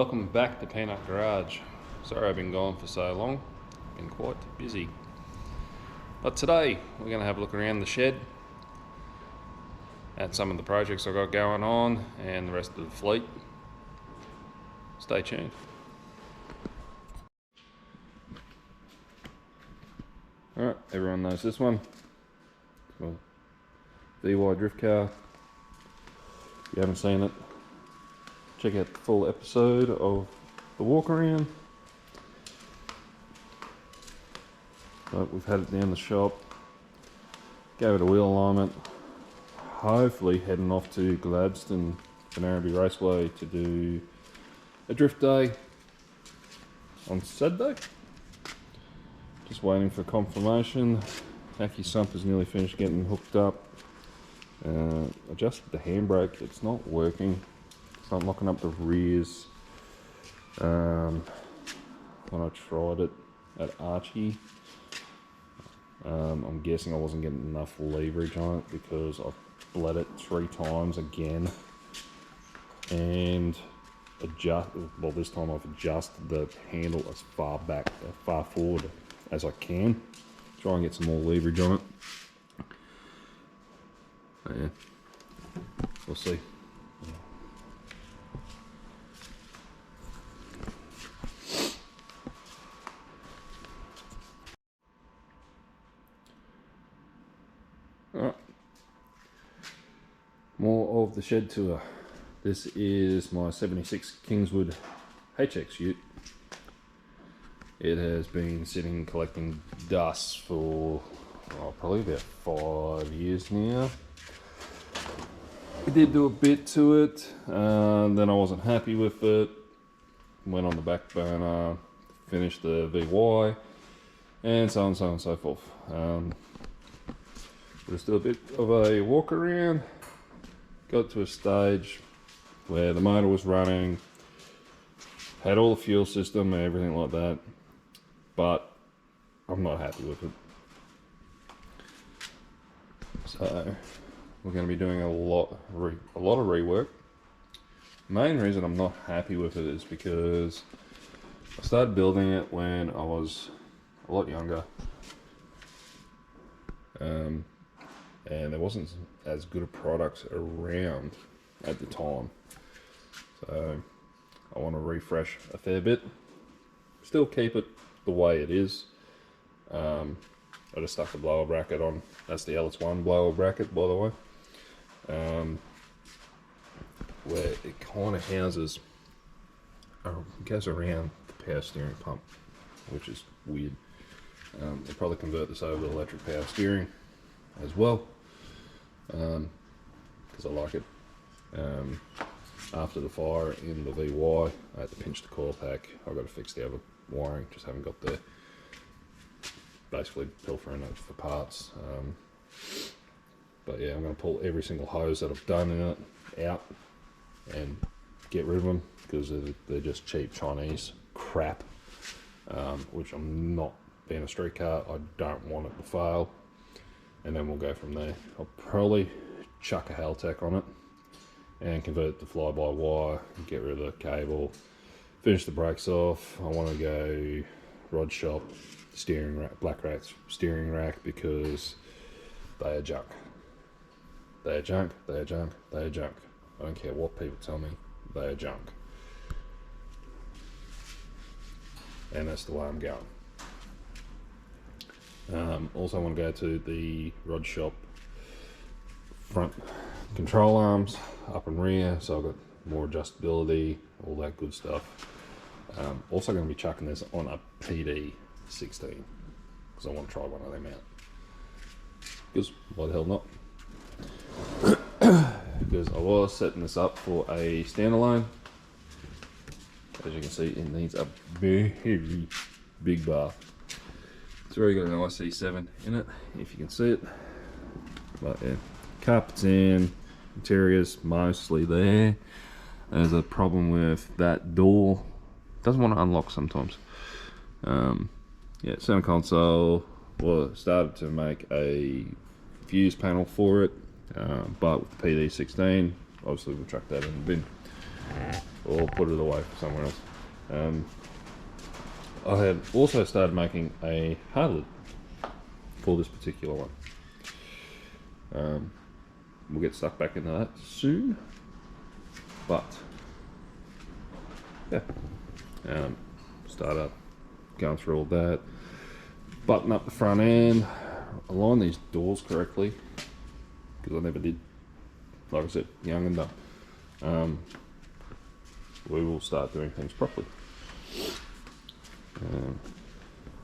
Welcome back to Peanut Garage. Sorry I've been gone for so long, been quite busy. But today we're going to have a look around the shed at some of the projects I've got going on and the rest of the fleet. Stay tuned. Alright, everyone knows this one. Well, VY drift car. If you haven't seen it, check out the full episode of the walk around. But we've had it down the shop, gave it a wheel alignment, hopefully heading off to Gladstone Narrabee Raceway to do a drift day on Saturday. Just waiting for confirmation. AccuSump is nearly finished getting hooked up. Adjusted the handbrake, it's not working. It's not locking up the rears. When I tried it at Archie, I'm guessing I wasn't getting enough leverage on it because I've bled it 3 times again. And this time I've adjusted the handle as far forward as I can. Try and get some more leverage on it. But yeah, we'll see. Alright, more of the shed tour. This is my 76 Kingswood HX ute. It has been sitting collecting dust for probably about 5 years now. We did do a bit to it, then I wasn't happy with it, went on the back burner, finished the VY, and so on and so forth. Just do a bit of a walk around, got to a stage where the motor was running, had all the fuel system and everything like that, but I'm not happy with it. So we're going to be doing a lot of rework. Main reason I'm not happy with it is because I started building it when I was a lot younger, and there wasn't as good a product around at the time, so I want to refresh a fair bit, still keep it the way it is. I just stuck the blower bracket on. That's the LS1 blower bracket, by the way, where it kind of houses, goes around the power steering pump, which is weird. They'll probably convert this over to electric power steering as well, because I like it. After the fire in the VY, I had to pinch the coil pack. I've got to fix the other wiring, just haven't got there. Basically pilfering it for parts. But yeah, I'm going to pull every single hose that I've done in it out and get rid of them, because they're just cheap Chinese crap, which I'm not, being a street car, I don't want it to fail. And then we'll go from there. I'll probably chuck a Haltech on it and convert it to fly-by-wire, get rid of the cable, finish the brakes off. I want to go rod shop steering rack, Black Rat's steering rack, because they are junk. They are junk, they are junk, they are junk. I don't care what people tell me, they are junk. And that's the way I'm going. Also I want to go to the rod shop front control arms, up and rear, so I've got more adjustability, all that good stuff. Also going to be chucking this on a PD16, because I want to try one of them out. Because why the hell not? Because I was setting this up for a standalone. As you can see, it needs a very big bar. It's already got an IC7 in it, if you can see it. But yeah, carpets in, interior's mostly there. There's a problem with that door. It doesn't want to unlock sometimes. Yeah, center console. Well, started to make a fuse panel for it, but with the PD16, obviously we'll chuck that in the bin. or put it away for somewhere else. I had also started making a hard lid for this particular one. We'll get stuck back into that soon, but yeah, start up, going through all that, button up the front end, align these doors correctly, because I never did. Like I said, young and dumb. We will start doing things properly.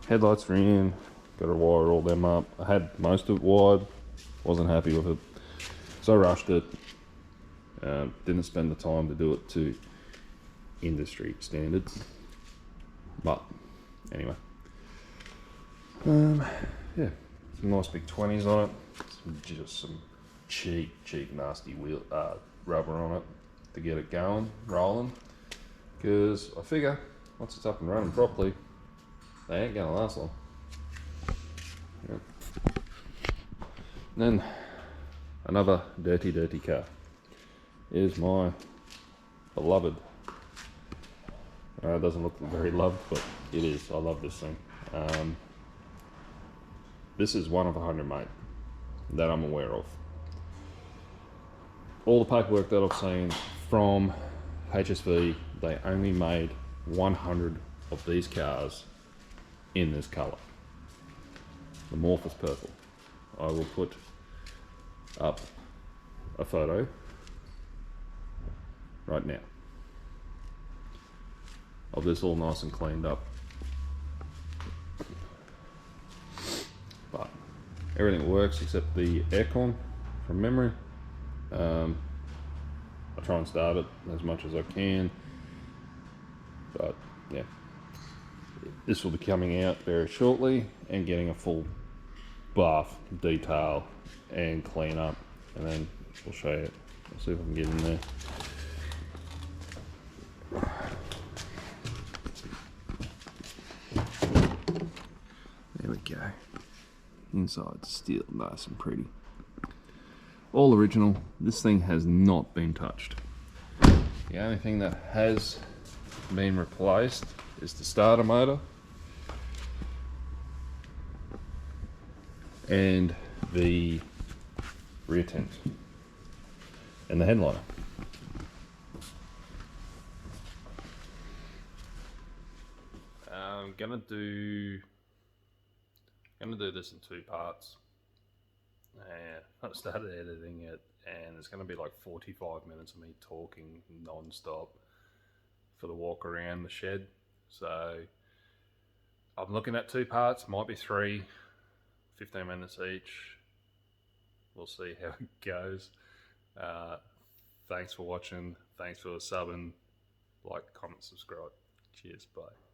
Headlights are in, got to wire all them up. I had most of it wired, wasn't happy with it, so I rushed it. Didn't spend the time to do it to industry standards, but anyway. Yeah, some nice big 20s on it, just some cheap nasty wheel rubber on it to get it going, rolling, because I figure once it's up and running properly, they ain't gonna last long. Yep. And then another dirty car is my beloved. It doesn't look very loved, but it is. I love this thing. This is one of 100, mate, that I'm aware of. All the paperwork that I've seen from HSV, they only made 100 of these cars in this colour, the Morphous Purple. I will put up a photo right now of this all nice and cleaned up. But everything works except the aircon from memory. I try and start it as much as I can, but yeah, this will be coming out very shortly and getting a full bath, detail and clean up, and then we'll show you. I'll see if I can get in there. There we go. Inside still nice and pretty. All original. This thing has not been touched. The only thing that has been replaced is the starter motor and the rear tent and the headliner. I'm gonna do this in 2 parts. And I've started editing it, and it's going to be like 45 minutes of me talking non-stop for the walk around the shed. So I'm looking at 2 parts, might be 3, 15 minutes each. We'll see how it goes. Thanks for watching. Thanks for subbing. Like, comment, subscribe. Cheers. Bye.